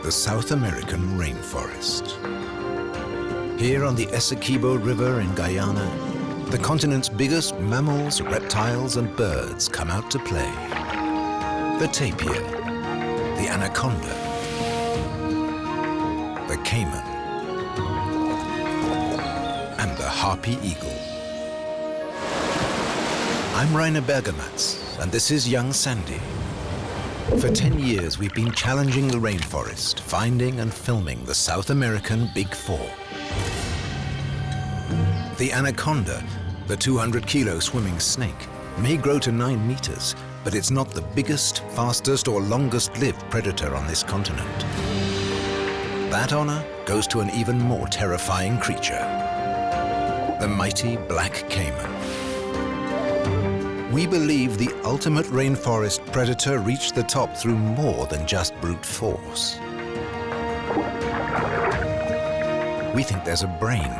the South American rainforest. Here on the Essequibo River in Guyana, the continent's biggest mammals, reptiles and birds come out to play. The tapir, the anaconda, the caiman, and the harpy eagle. I'm Rainer Bergomaz, and this is Young Sandy. For 10 years, we've been challenging the rainforest, finding and filming the South American Big Four. The anaconda, the 200-kilo swimming snake, may grow to 9 meters, but it's not the biggest, fastest, or longest-lived predator on this continent. That honor goes to an even more terrifying creature, the mighty black caiman. We believe the ultimate rainforest predator reached the top through more than just brute force. We think there's a brain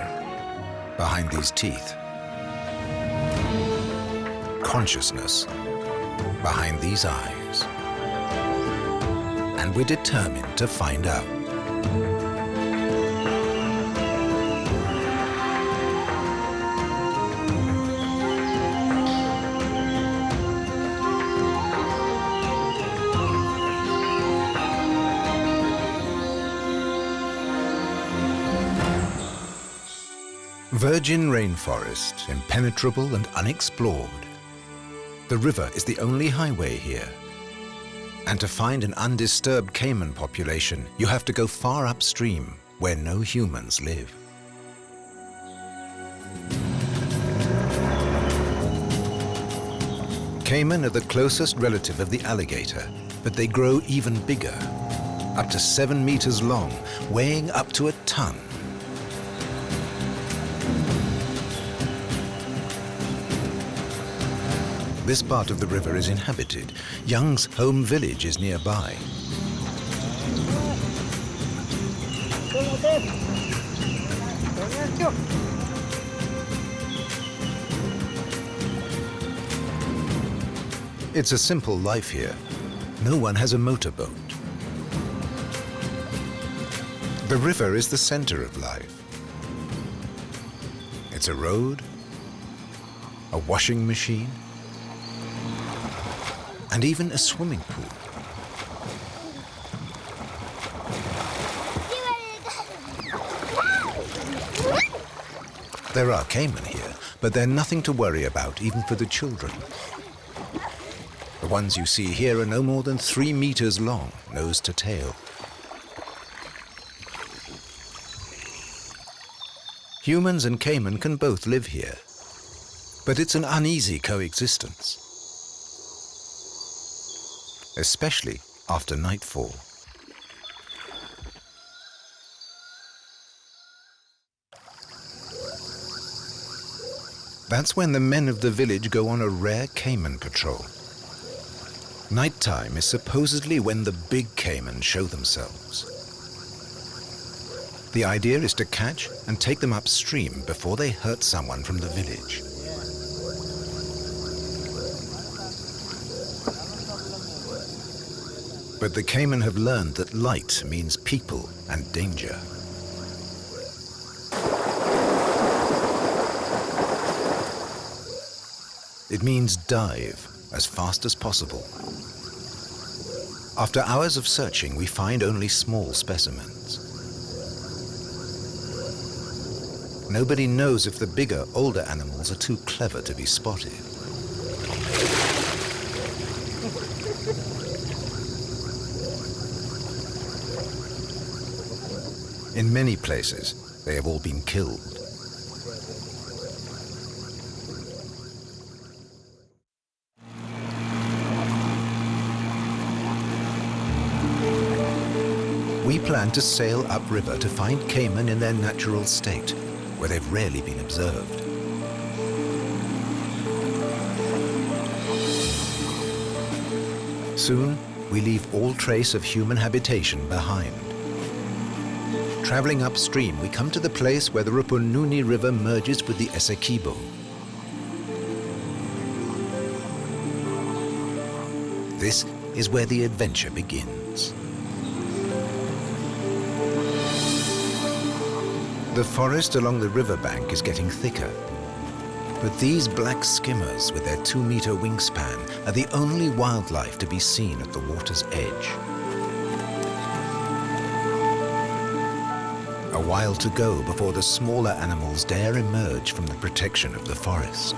behind these teeth, consciousness behind these eyes, and we're determined to find out. Virgin rainforest, impenetrable and unexplored. The river is the only highway here. And to find an undisturbed caiman population, you have to go far upstream, where no humans live. Caiman are the closest relative of the alligator, but they grow even bigger, up to 7 meters long, weighing up to a ton. This part of the river is inhabited. Young's home village is nearby. It's a simple life here. No one has a motorboat. The river is the center of life. It's a road, a washing machine, and even a swimming pool. There are caiman here, but they're nothing to worry about, even for the children. The ones you see here are no more than 3 meters long, nose to tail. Humans and caiman can both live here, but it's an uneasy coexistence, especially after nightfall. That's when the men of the village go on a rare caiman patrol. Nighttime is supposedly when the big caiman show themselves. The idea is to catch and take them upstream before they hurt someone from the village. But the caiman have learned that light means people and danger. It means dive as fast as possible. After hours of searching, we find only small specimens. Nobody knows if the bigger, older animals are too clever to be spotted. In many places, they have all been killed. We plan to sail upriver to find caiman in their natural state, where they've rarely been observed. Soon, we leave all trace of human habitation behind. Traveling upstream, we come to the place where the Rupununi River merges with the Essequibo. This is where the adventure begins. The forest along the riverbank is getting thicker. But these black skimmers with their 2-meter wingspan are the only wildlife to be seen at the water's edge. A while to go before the smaller animals dare emerge from the protection of the forest.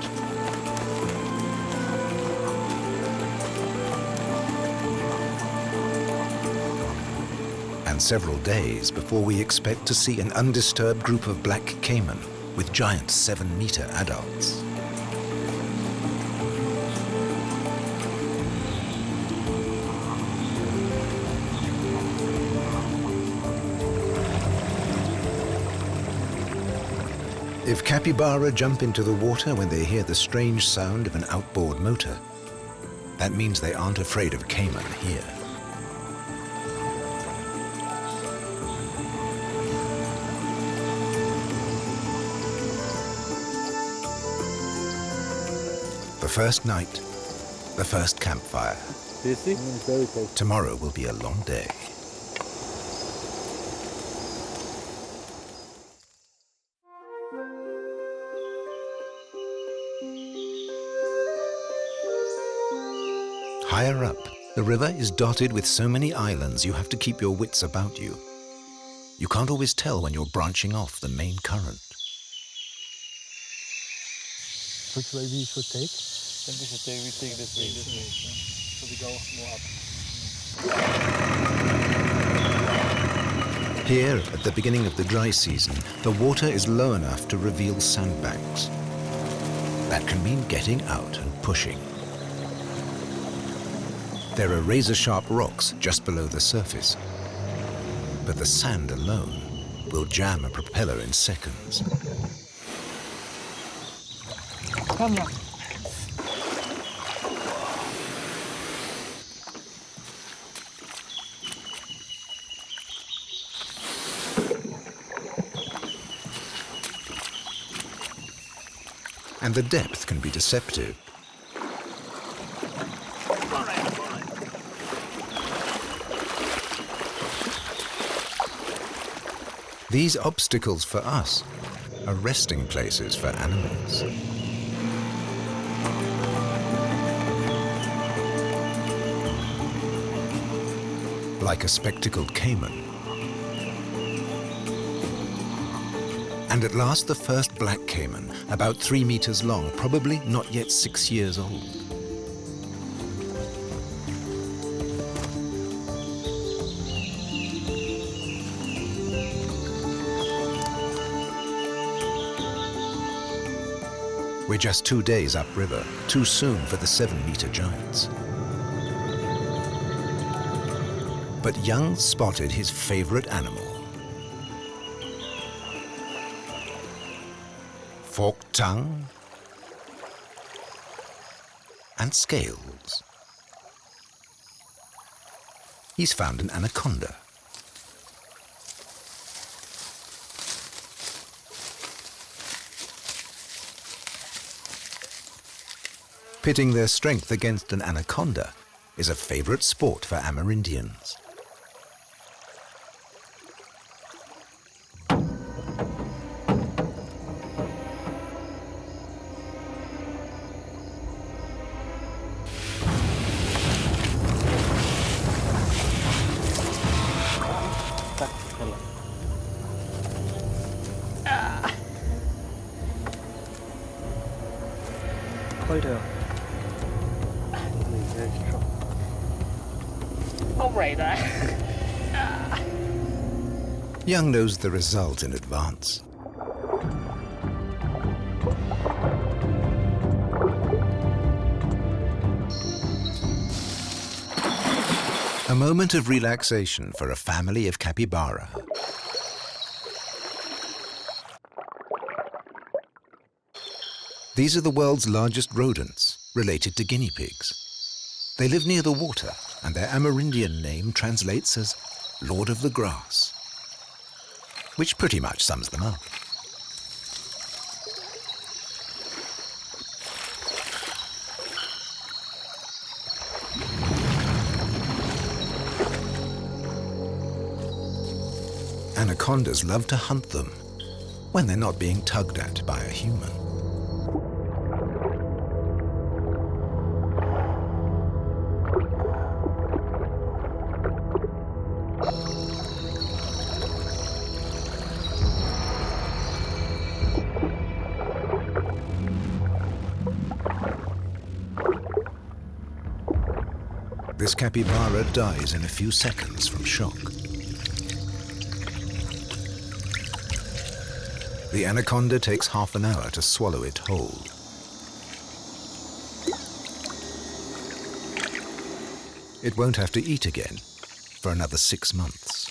And several days before we expect to see an undisturbed group of black caiman with giant 7-meter adults. If capybara jump into the water when they hear the strange sound of an outboard motor, that means they aren't afraid of caiman here. The first night, the first campfire. Tomorrow will be a long day. Higher up, the river is dotted with so many islands you have to keep your wits about you. You can't always tell when you're branching off the main current. Which way we should take? I think we take this way. So we go more up. Here, at the beginning of the dry season, the water is low enough to reveal sandbanks. That can mean getting out and pushing. There are razor-sharp rocks just below the surface, but the sand alone will jam a propeller in seconds. Come on. And the depth can be deceptive. These obstacles for us are resting places for animals. Like a spectacled caiman. And at last the first black caiman, about 3 meters long, probably not yet 6 years old. We're just 2 days upriver, too soon for the 7-meter giants. But Young spotted his favorite animal. Forked tongue and scales. He's found an anaconda. Pitting their strength against an anaconda is a favorite sport for Amerindians. Young knows the result in advance. A moment of relaxation for a family of capybara. These are the world's largest rodents, related to guinea pigs. They live near the water, and their Amerindian name translates as Lord of the Grass, which pretty much sums them up. Anacondas love to hunt them, when they're not being tugged at by a human. This capybara dies in a few seconds from shock. The anaconda takes half an hour to swallow it whole. It won't have to eat again for another 6 months.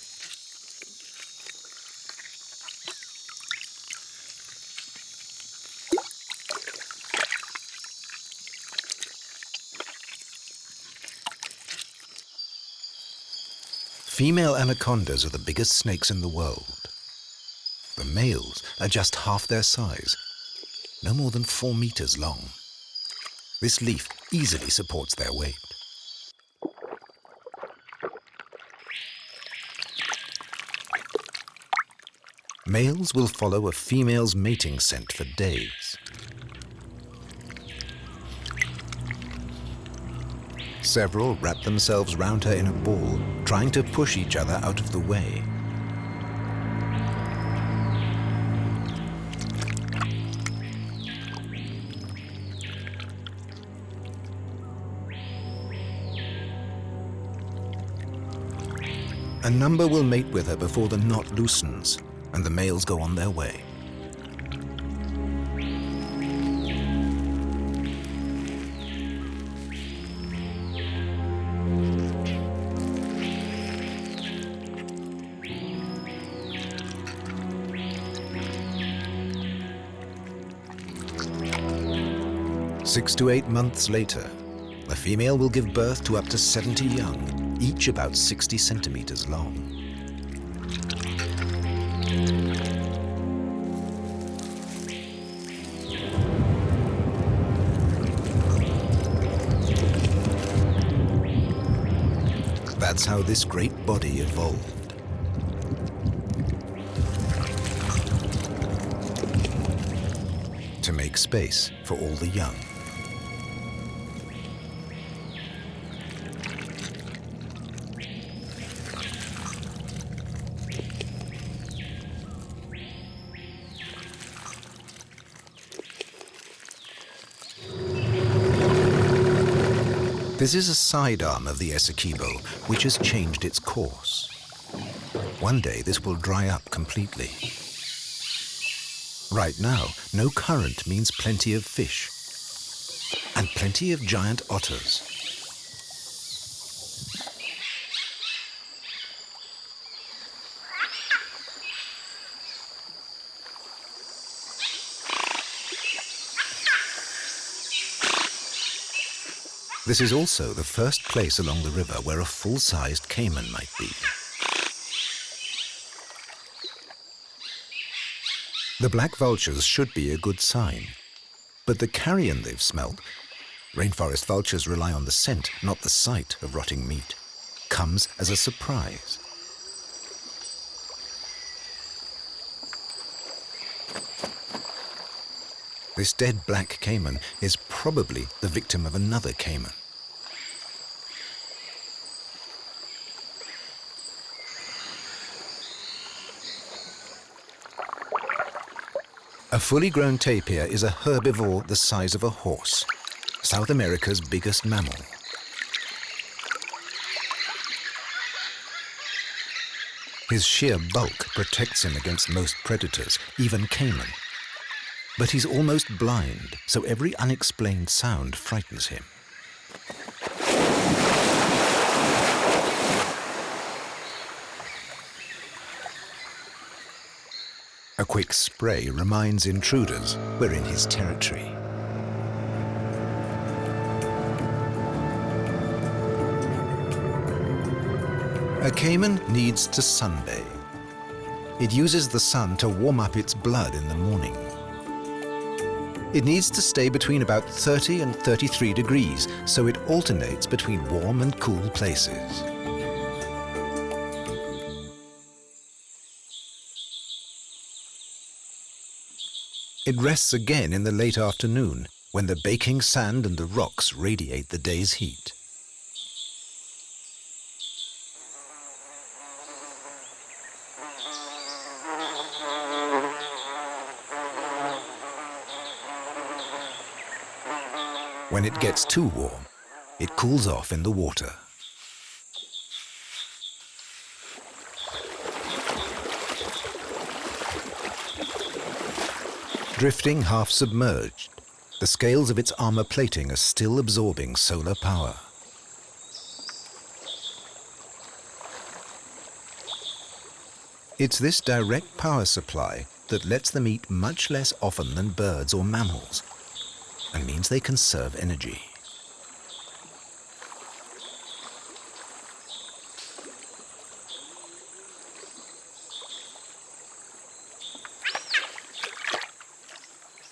Female anacondas are the biggest snakes in the world. The males are just half their size, no more than 4 meters long. This leaf easily supports their weight. Males will follow a female's mating scent for days. Several wrap themselves round her in a ball, trying to push each other out of the way. A number will mate with her before the knot loosens, and the males go on their way. Six to 8 months later, the female will give birth to up to 70 young, each about 60 centimeters long. That's how this great body evolved. To make space for all the young. This is a sidearm of the Essequibo, which has changed its course. One day this will dry up completely. Right now, no current means plenty of fish and plenty of giant otters. This is also the first place along the river where a full-sized caiman might be. The black vultures should be a good sign, but the carrion they've smelt, rainforest vultures rely on the scent, not the sight of rotting meat, comes as a surprise. This dead black caiman is probably the victim of another caiman. A fully grown tapir is a herbivore the size of a horse, South America's biggest mammal. His sheer bulk protects him against most predators, even caiman. But he's almost blind, so every unexplained sound frightens him. A quick spray reminds intruders we're in his territory. A caiman needs to sunbathe. It uses the sun to warm up its blood in the morning. It needs to stay between about 30 and 33 degrees, so it alternates between warm and cool places. It rests again in the late afternoon, when the baking sand and the rocks radiate the day's heat. When it gets too warm, it cools off in the water. Drifting half submerged, the scales of its armor plating are still absorbing solar power. It's this direct power supply that lets them eat much less often than birds or mammals, and means they conserve energy.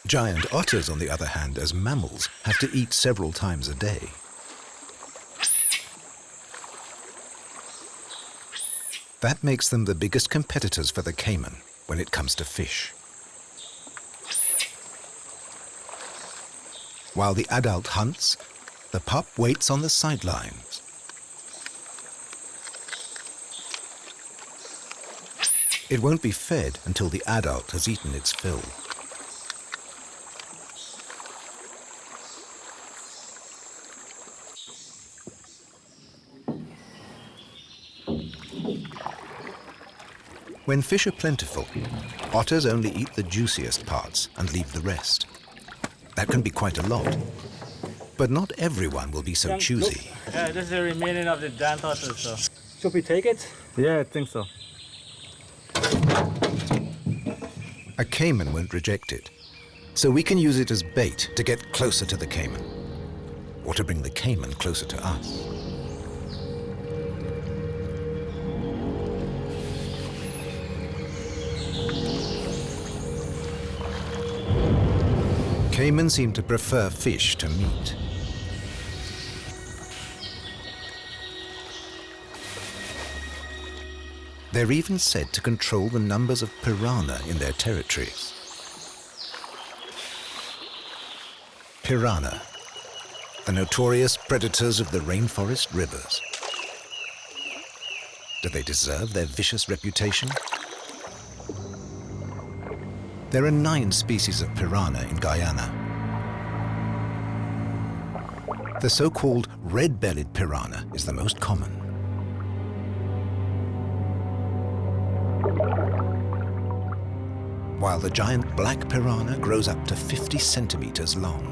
Giant otters, on the other hand, as mammals, have to eat several times a day. That makes them the biggest competitors for the caiman when it comes to fish. While the adult hunts, the pup waits on the sidelines. It won't be fed until the adult has eaten its fill. When fish are plentiful, otters only eat the juiciest parts and leave the rest. That can be quite a lot. But not everyone will be so choosy. Yeah, this is the remaining of the giant otters. So. Should we take it? Yeah, I think so. A caiman won't reject it, so we can use it as bait to get closer to the caiman, or to bring the caiman closer to us. Caiman seem to prefer fish to meat. They're even said to control the numbers of piranha in their territories. Piranha, the notorious predators of the rainforest rivers. Do they deserve their vicious reputation? There are 9 species of piranha in Guyana. The so-called red-bellied piranha is the most common. While the giant black piranha grows up to 50 centimeters long.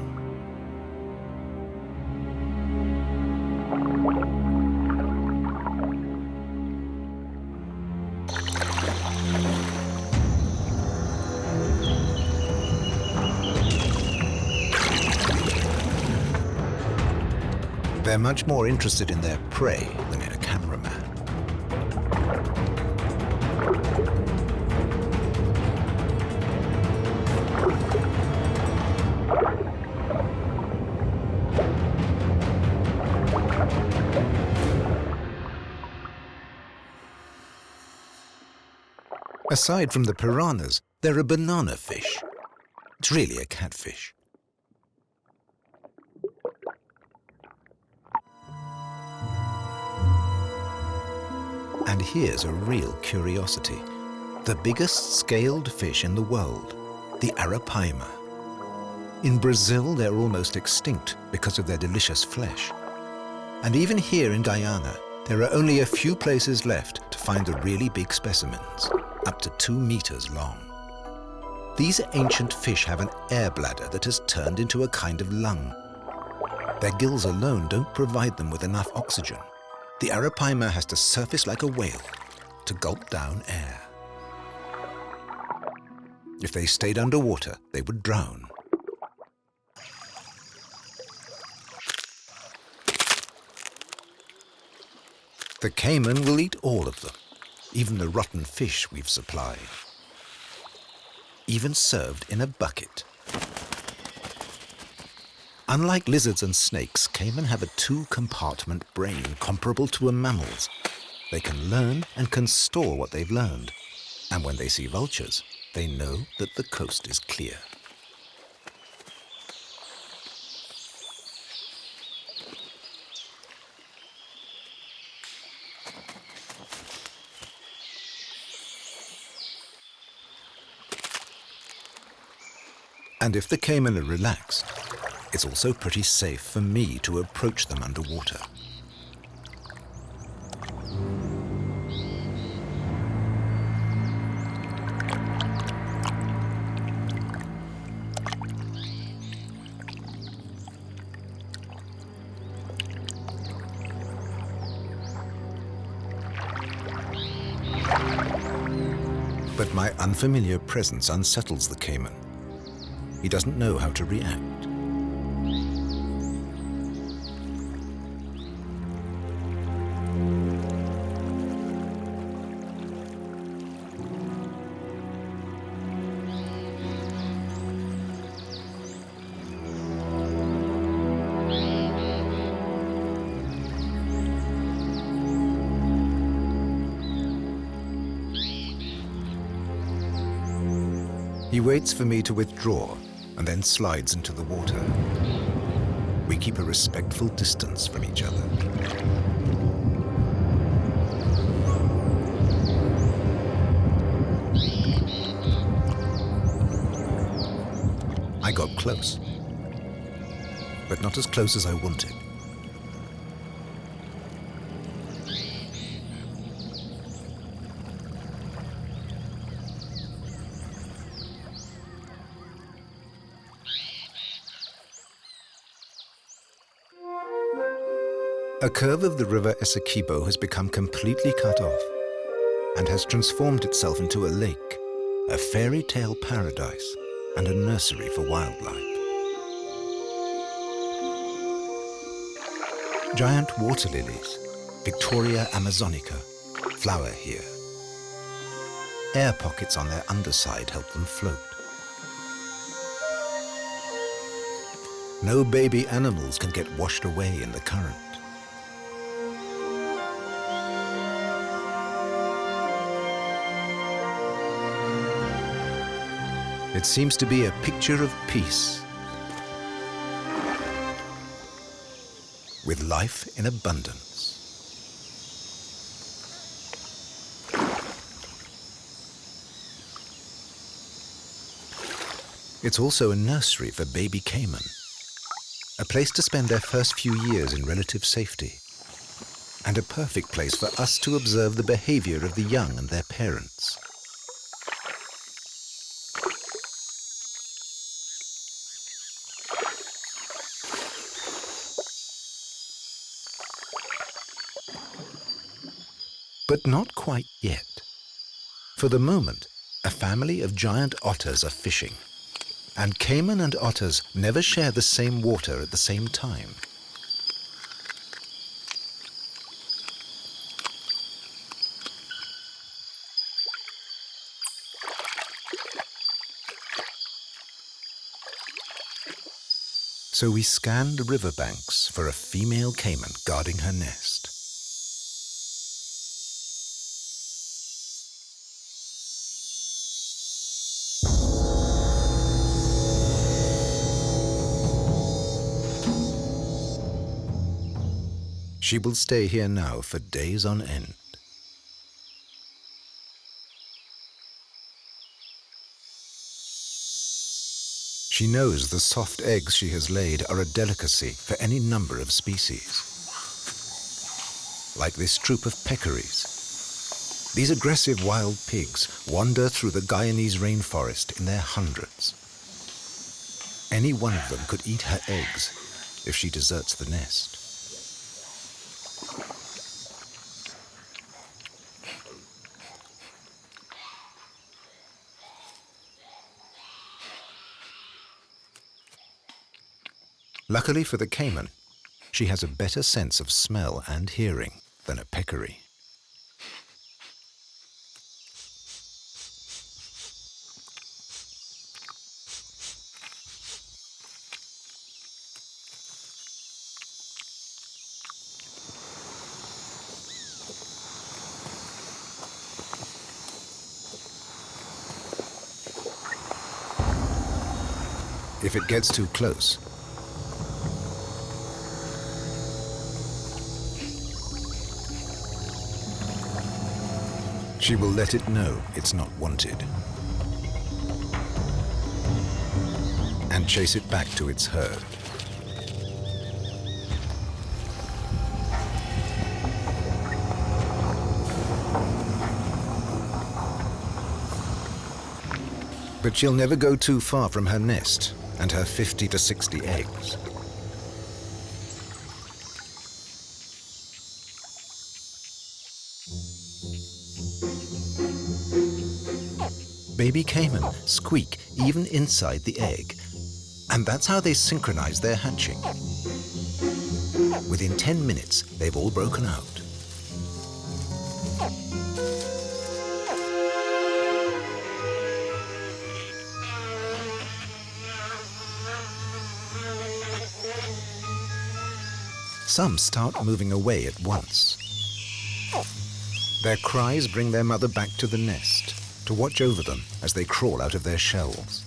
They're much more interested in their prey than in a cameraman. Aside from the piranhas, there are banana fish. It's really a catfish. And here's a real curiosity. The biggest scaled fish in the world, the arapaima. In Brazil, they're almost extinct because of their delicious flesh. And even here in Guyana, there are only a few places left to find the really big specimens, up to 2 meters long. These ancient fish have an air bladder that has turned into a kind of lung. Their gills alone don't provide them with enough oxygen. The arapaima has to surface like a whale to gulp down air. If they stayed underwater, they would drown. The caiman will eat all of them, even the rotten fish we've supplied. Even served in a bucket. Unlike lizards and snakes, caiman have a 2-compartment brain comparable to a mammal's. They can learn and can store what they've learned. And when they see vultures, they know that the coast is clear. And if the caiman are relaxed, it's also pretty safe for me to approach them underwater. But my unfamiliar presence unsettles the caiman. He doesn't know how to react. He waits for me to withdraw and then slides into the water. We keep a respectful distance from each other. I got close, but not as close as I wanted. A curve of the river Essequibo has become completely cut off and has transformed itself into a lake, a fairy tale paradise, and a nursery for wildlife. Giant water lilies, Victoria amazonica, flower here. Air pockets on their underside help them float. No baby animals can get washed away in the current. It seems to be a picture of peace, with life in abundance. It's also a nursery for baby caiman, a place to spend their first few years in relative safety, and a perfect place for us to observe the behavior of the young and their parents. But not quite yet. For the moment, a family of giant otters are fishing, and caiman and otters never share the same water at the same time. So we scan the riverbanks for a female caiman guarding her nest. She will stay here now for days on end. She knows the soft eggs she has laid are a delicacy for any number of species. Like this troop of peccaries. These aggressive wild pigs wander through the Guyanese rainforest in their hundreds. Any one of them could eat her eggs if she deserts the nest. Luckily for the caiman, she has a better sense of smell and hearing than a peccary. If it gets too close, she will let it know it's not wanted. and chase it back to its herd. But she'll never go too far from her nest and her 50 to 60 eggs. Baby caiman squeak even inside the egg, and that's how they synchronize their hatching. Within 10 minutes, they've all broken out. Some start moving away at once. Their cries bring their mother back to the nest to watch over them as they crawl out of their shells.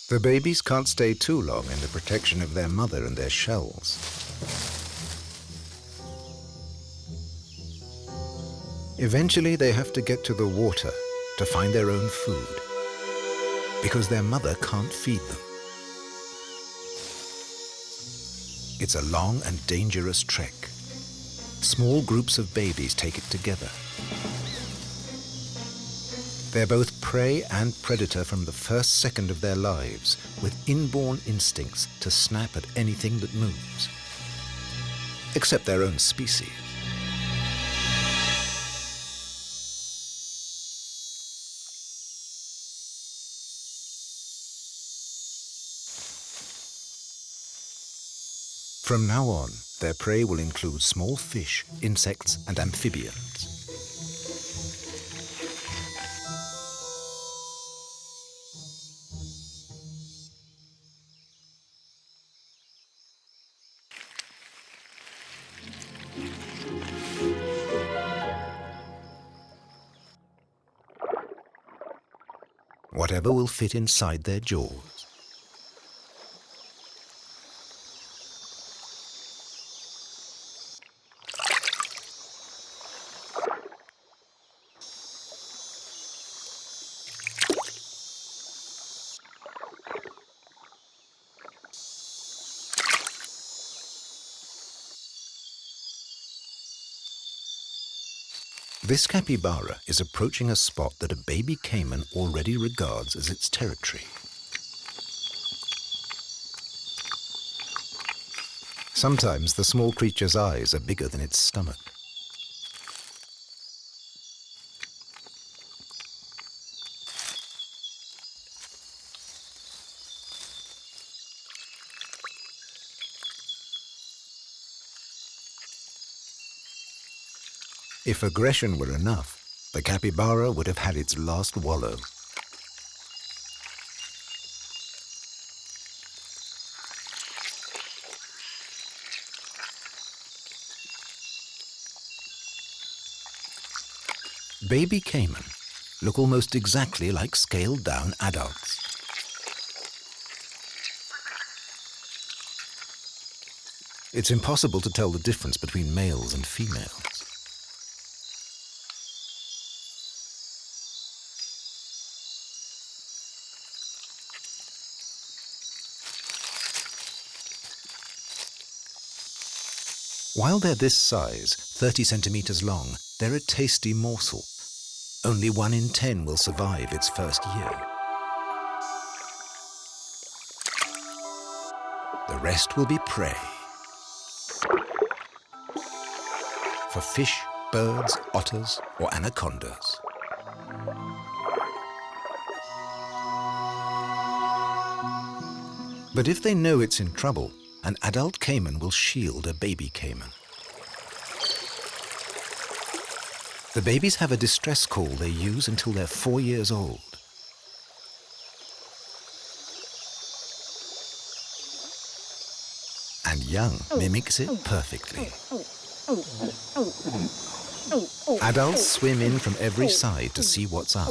The babies can't stay too long in the protection of their mother and their shells. Eventually, they have to get to the water to find their own food, because their mother can't feed them. It's a long and dangerous trek. Small groups of babies take it together. They're both prey and predator from the first second of their lives, with inborn instincts to snap at anything that moves, except their own species. From now on, their prey will include small fish, insects, and amphibians. Whatever will fit inside their jaws. This capybara is approaching a spot that a baby caiman already regards as its territory. Sometimes the small creature's eyes are bigger than its stomach. If aggression were enough, the capybara would have had its last wallow. Baby caiman look almost exactly like scaled-down adults. It's impossible to tell the difference between males and females. While they're this size, 30 centimeters long, they're a tasty morsel. Only 1 in 10 will survive its first year. The rest will be prey. For fish, birds, otters, or anacondas. But if they know it's in trouble, an adult caiman will shield a baby caiman. The babies have a distress call they use until they're 4 years old. And Young mimics it perfectly. Adults swim in from every side to see what's up.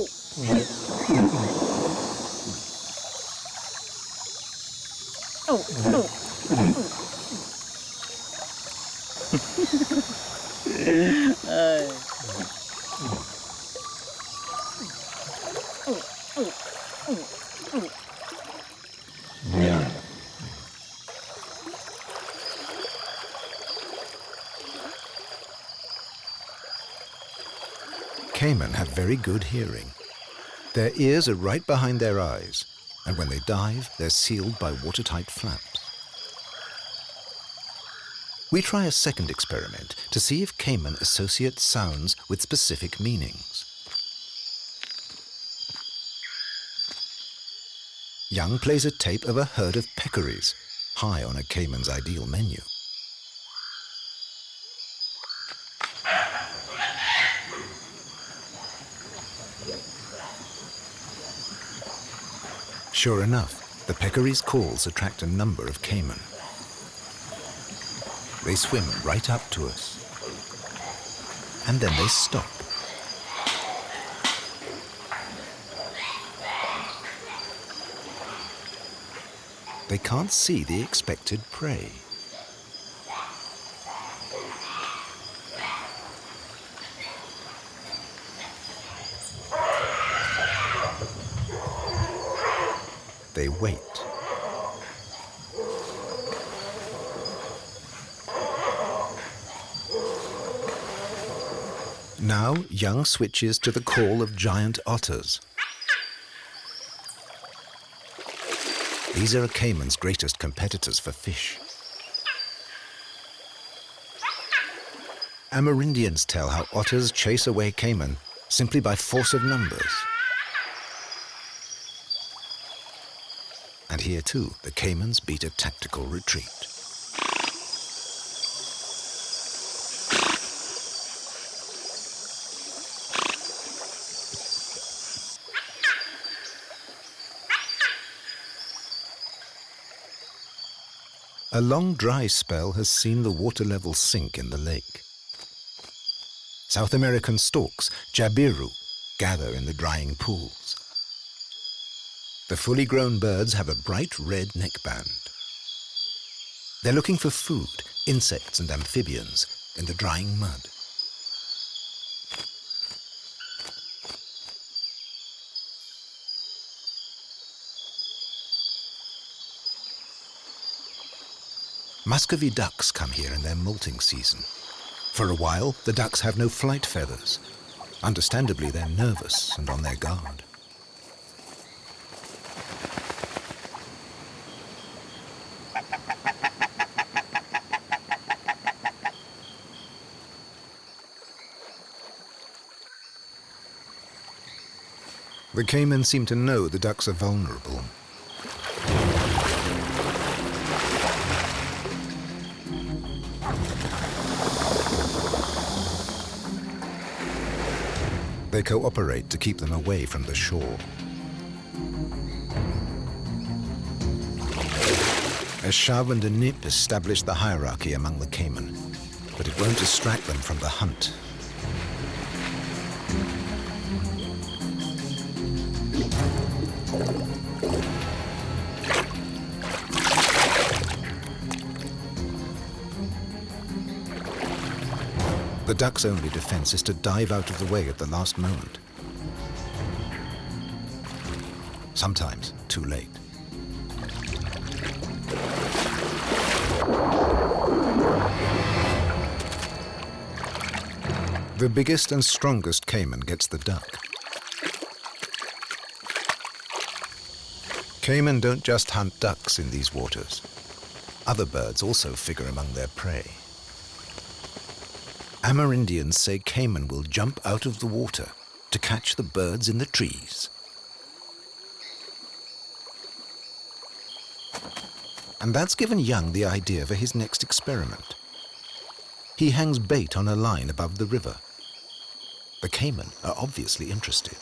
Caiman have very good hearing. Their ears are right behind their eyes, and when they dive, they're sealed by watertight flaps. We try a second experiment to see if caiman associate sounds with specific meanings. Young plays a tape of a herd of peccaries, high on a caiman's ideal menu. Sure enough, the peccaries' calls attract a number of caiman. They swim right up to us, and then they stop. They can't see the expected prey. They wait. Now, Young switches to the call of giant otters. These are a caiman's greatest competitors for fish. Amerindians tell how otters chase away caiman simply by force of numbers. And here too, the caimans beat a tactical retreat. A long dry spell has seen the water level sink in the lake. South American storks, jabiru, gather in the drying pools. The fully grown birds have a bright red neckband. They're looking for food, insects and amphibians, in the drying mud. Muscovy ducks come here in their molting season. For a while, the ducks have no flight feathers. Understandably, they're nervous and on their guard. The caiman seem to know the ducks are vulnerable. They cooperate to keep them away from the shore. A shove and a nip establish the hierarchy among the caiman, but it won't distract them from the hunt. The duck's only defense is to dive out of the way at the last moment. Sometimes too late. The biggest and strongest caiman gets the duck. Caiman don't just hunt ducks in these waters. Other birds also figure among their prey. Amerindians say caiman will jump out of the water to catch the birds in the trees. And that's given Young the idea for his next experiment. He hangs bait on a line above the river. The caiman are obviously interested.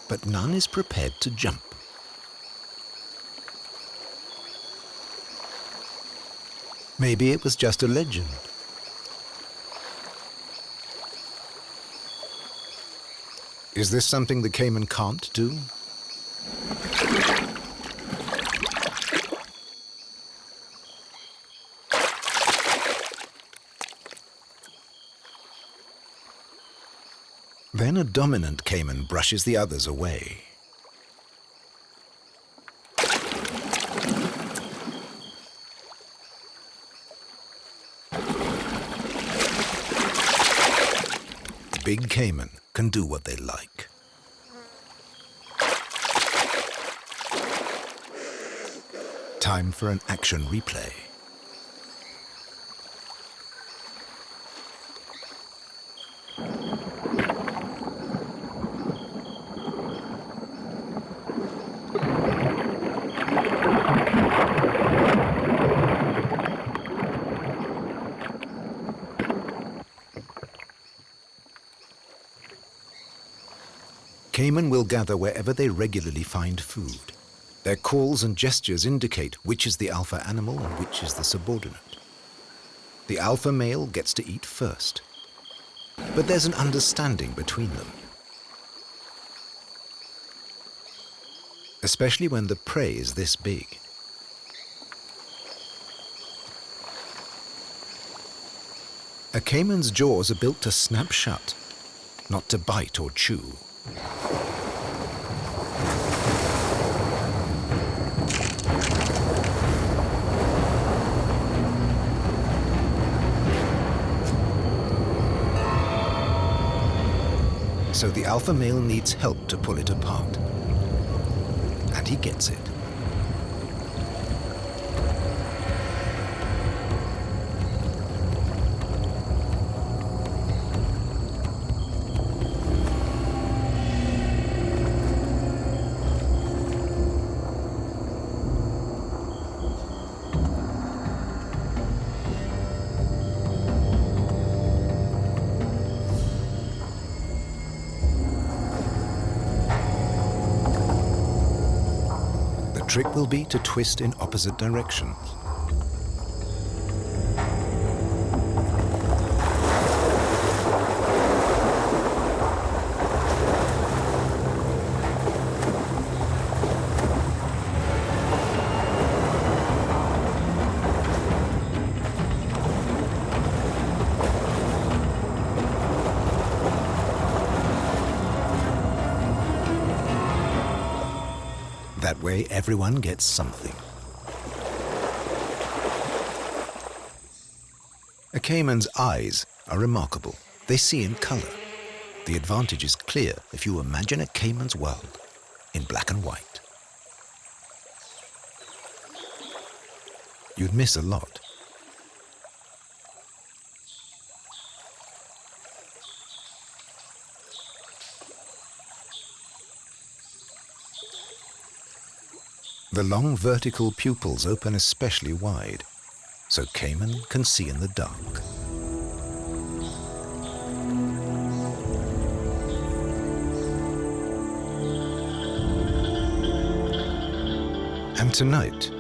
But none is prepared to jump. Maybe it was just a legend. Is this something the caiman can't do? Then a dominant caiman brushes the others away. Big caiman can do what they like. Time for an action replay. Caiman will gather wherever they regularly find food. Their calls and gestures indicate which is the alpha animal and which is the subordinate. The alpha male gets to eat first, but there's an understanding between them. Especially when the prey is this big. A caiman's jaws are built to snap shut, not to bite or chew. So the alpha male needs help to pull it apart. And he gets it. The trick will be to twist in opposite directions. That way, everyone gets something. A caiman's eyes are remarkable. They see in color. The advantage is clear if you imagine a caiman's world in black and white. You'd miss a lot. The long vertical pupils open especially wide, so caiman can see in the dark. And tonight,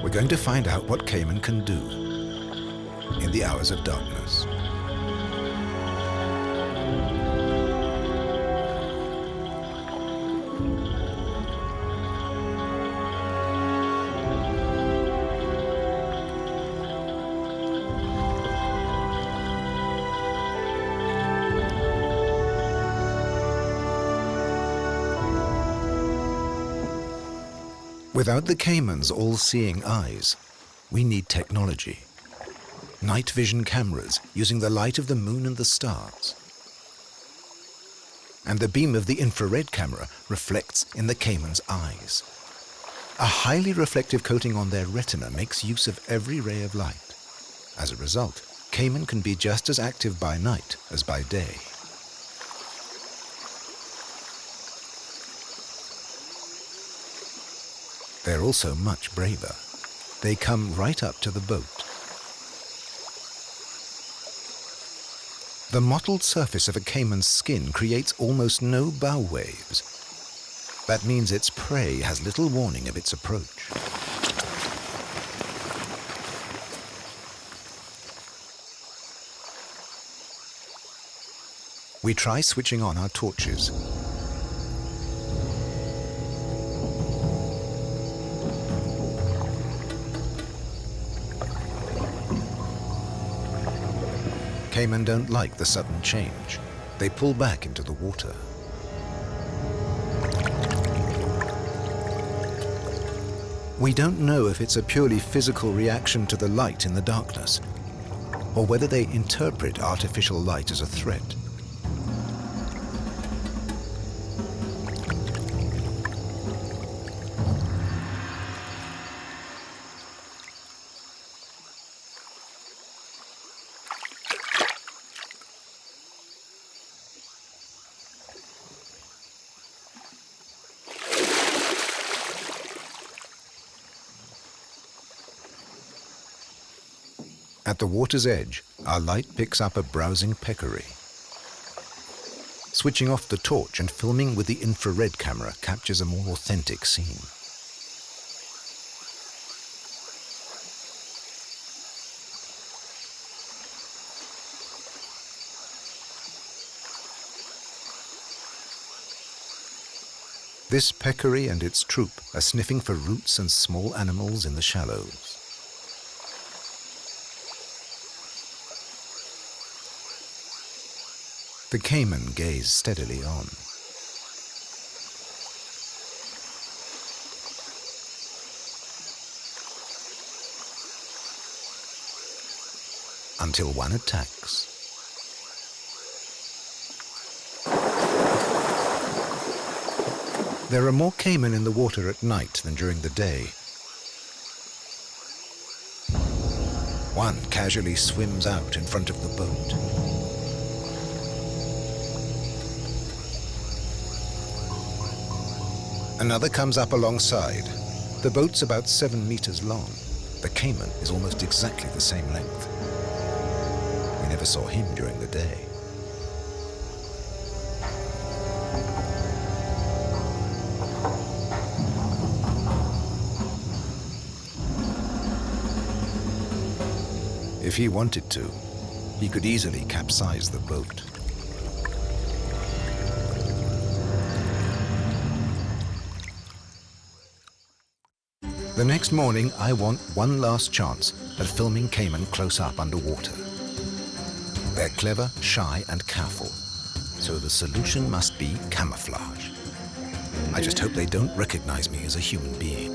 we're going to find out what caiman can do in the hours of darkness. Without the caiman's all-seeing eyes, we need technology. Night vision cameras using the light of the moon and the stars. And the beam of the infrared camera reflects in the caiman's eyes. A highly reflective coating on their retina makes use of every ray of light. As a result, caiman can be just as active by night as by day. They're also much braver. They come right up to the boat. The mottled surface of a caiman's skin creates almost no bow waves. That means its prey has little warning of its approach. We try switching on our torches. Caiman don't like the sudden change. They pull back into the water. We don't know if it's a purely physical reaction to the light in the darkness, or whether they interpret artificial light as a threat. At the water's edge, our light picks up a browsing peccary. Switching off the torch and filming with the infrared camera captures a more authentic scene. This peccary and its troop are sniffing for roots and small animals in the shallows. The caiman gaze steadily on. Until one attacks. There are more caiman in the water at night than during the day. One casually swims out in front of the boat. Another comes up alongside. The boat's about 7 meters long. The caiman is almost exactly the same length. We never saw him during the day. If he wanted to, he could easily capsize the boat. The next morning, I want one last chance at filming caiman close up underwater. They're clever, shy, and careful, so the solution must be camouflage. I just hope they don't recognize me as a human being.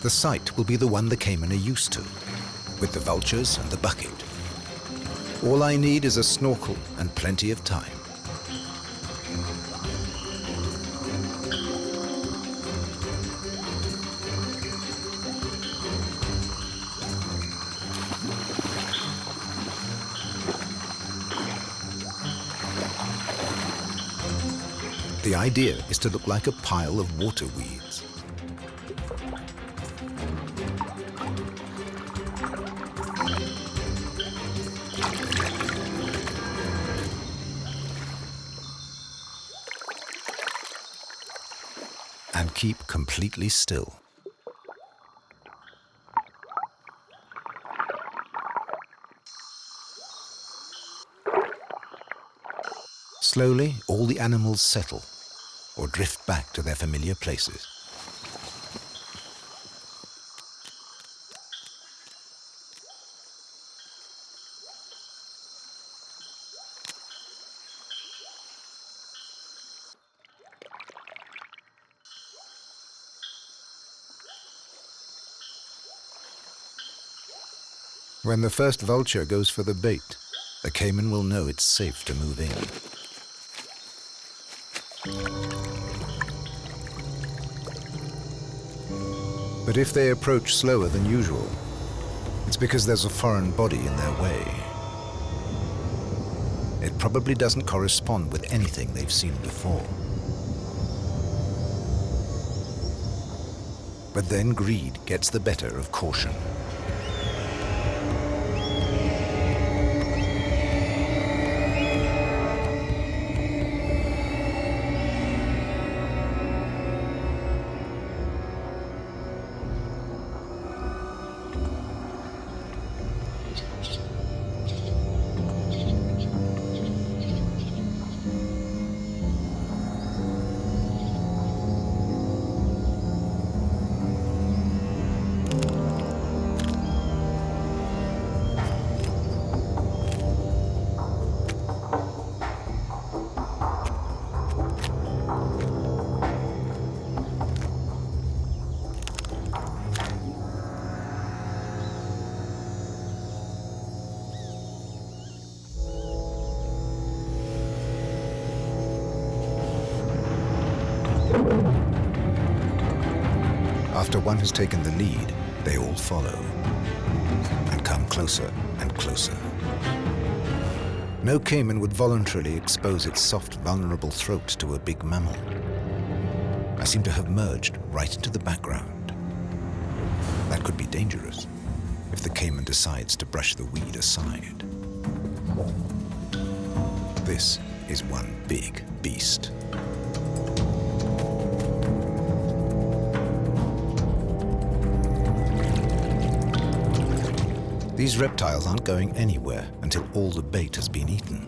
The site will be the one the caiman are used to, with the vultures and the bucket. All I need is a snorkel and plenty of time. The idea is to look like a pile of water weeds. And keep completely still. Slowly, all the animals settle or drift back to their familiar places. When the first vulture goes for the bait, the caiman will know it's safe to move in. But if they approach slower than usual, it's because there's a foreign body in their way. It probably doesn't correspond with anything they've seen before. But then greed gets the better of caution. After one has taken the lead, they all follow and come closer and closer. No caiman would voluntarily expose its soft, vulnerable throat to a big mammal. I seem to have merged right into the background. That could be dangerous if the caiman decides to brush the weed aside. This is one big beast. These reptiles aren't going anywhere until all the bait has been eaten.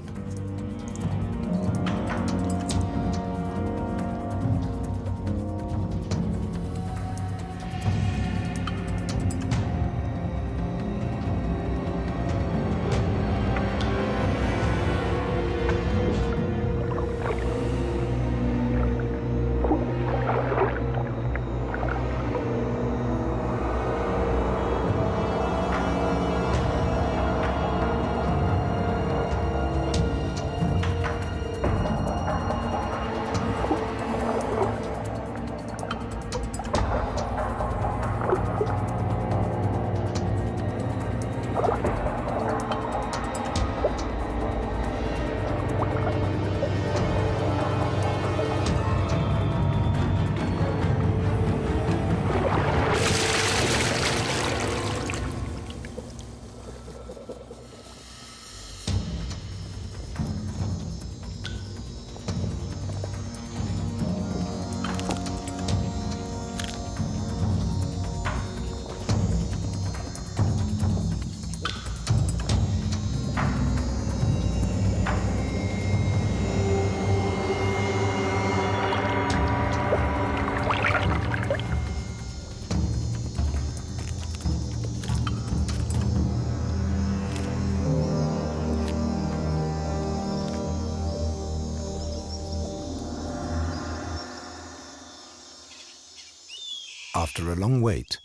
After a long wait,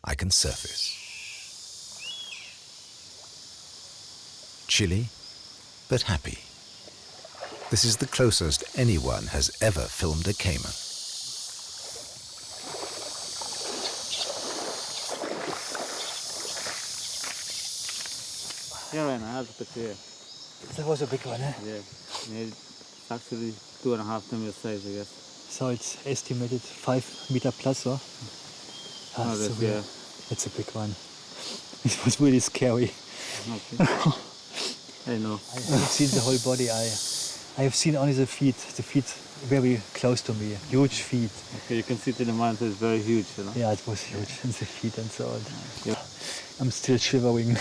I can surface. Chilly, but happy. This is the closest anyone has ever filmed a caiman. Yeah, Rainer, I have to put here. That was a big one, eh? Yeah, it's actually 2.5 times the size, I guess. So it's estimated 5 meter plus, so. Oh, so yeah. It's a big one. It was really scary. Okay. I know. I haven't seen the whole body. I have seen only the feet very close to me, huge feet. Okay, you can see to the mountain, it's very huge, you know? Yeah, it was huge, and the feet and so on. Yeah. I'm still shivering,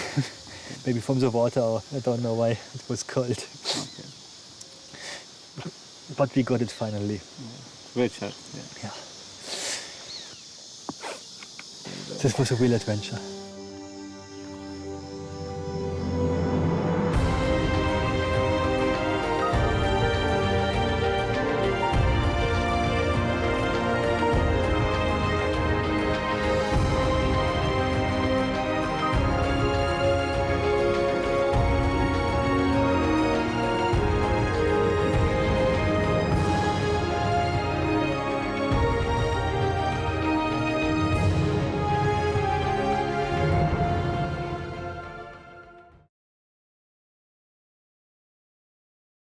maybe from the water, or I don't know why, it was cold. Okay. But we got it finally. Great shot, yeah. Yeah. This was a real adventure.